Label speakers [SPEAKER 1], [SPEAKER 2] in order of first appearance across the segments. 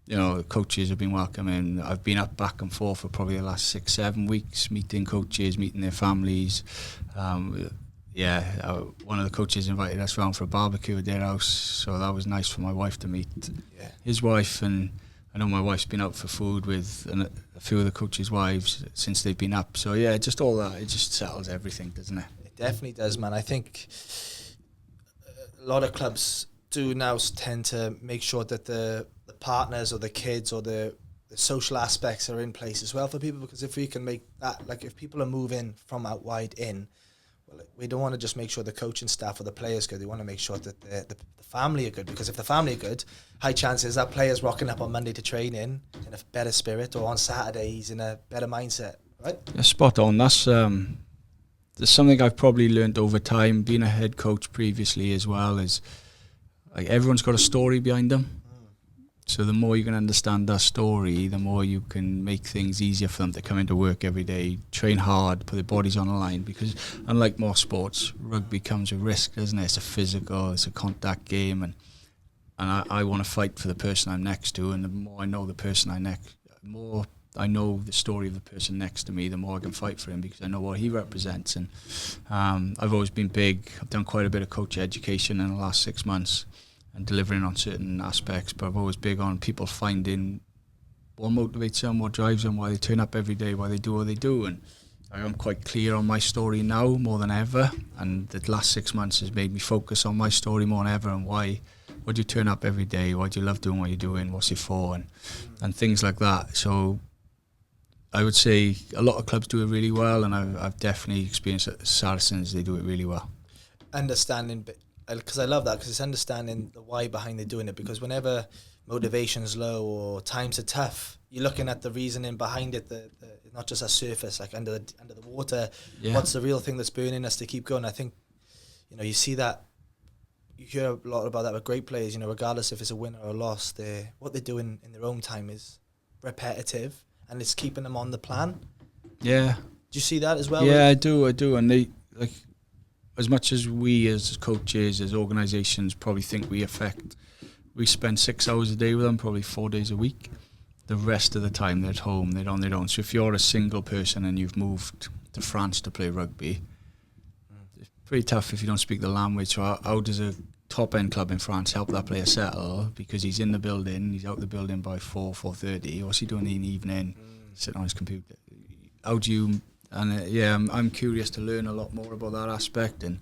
[SPEAKER 1] you know, the coaches have been welcoming. I've been up back and forth for probably the last 6-7 weeks, meeting coaches, meeting their families. One of the coaches invited us round for a barbecue at their house, so that was nice for my wife to meet his wife, and I know my wife's been out for food with a few of the coaches' wives since they've been up. So yeah, just all that, it just settles everything, doesn't it?
[SPEAKER 2] It definitely does, man. I think a lot of clubs do now tend to make sure that the partners or the kids or the social aspects are in place as well for people, because if we can make that, like if people are moving from out wide in, well, we don't want to just make sure the coaching staff or the players good. We want to make sure that the family are good, because if the family are good, high chances that player's rocking up on Monday to training in a better spirit, or on Saturday he's in a better mindset, right?
[SPEAKER 1] Yeah, spot on. That's something I've probably learned over time, being a head coach previously as well, is like everyone's got a story behind them. So the more you can understand that story, the more you can make things easier for them to come into work every day, train hard, put their bodies on the line. Because unlike most sports, rugby comes with risk, doesn't it? It's a physical, it's a contact game, and I want to fight for the person I'm next to. And the more I know the more I know the story of the person next to me, the more I can fight for him, because I know what he represents. And I've always been big. I've done quite a bit of coach education in the last 6 months, and delivering on certain aspects, but I'm always big on people finding what motivates them, what drives them, why they turn up every day, why they do what they do. And I'm quite clear on my story now more than ever, and the last 6 months has made me focus on my story more than ever, and why do you turn up every day, why do you love doing what you're doing, what's it for, and things like that. So I would say a lot of clubs do it really well, and I've definitely experienced that Saracens, they do it really well.
[SPEAKER 2] Understanding, because I love that, because it's understanding the why behind they doing it, because whenever motivation's low or times are tough, you're looking at the reasoning behind it, the not just a surface, like under the water. What's the real thing that's burning us to keep going? I think, you see that, you hear a lot about that with great players, regardless if it's a win or a loss, what they're doing in their own time is repetitive, and it's keeping them on the plan.
[SPEAKER 1] Yeah.
[SPEAKER 2] Do you see that as well?
[SPEAKER 1] Yeah, I do, and they, like, as much as we as coaches, as organisations probably think we spend 6 hours a day with them, probably 4 days a week. The rest of the time they're at home, they're on their own. So if you're a single person and you've moved to France to play rugby, it's pretty tough if you don't speak the language. So how does a top-end club in France help that player settle? Because he's in the building, he's out the building by 4:30. What's he doing in the evening? Sitting on his computer. How do you... And I'm curious to learn a lot more about that aspect and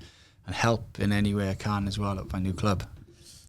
[SPEAKER 1] help in any way I can as well at my new club.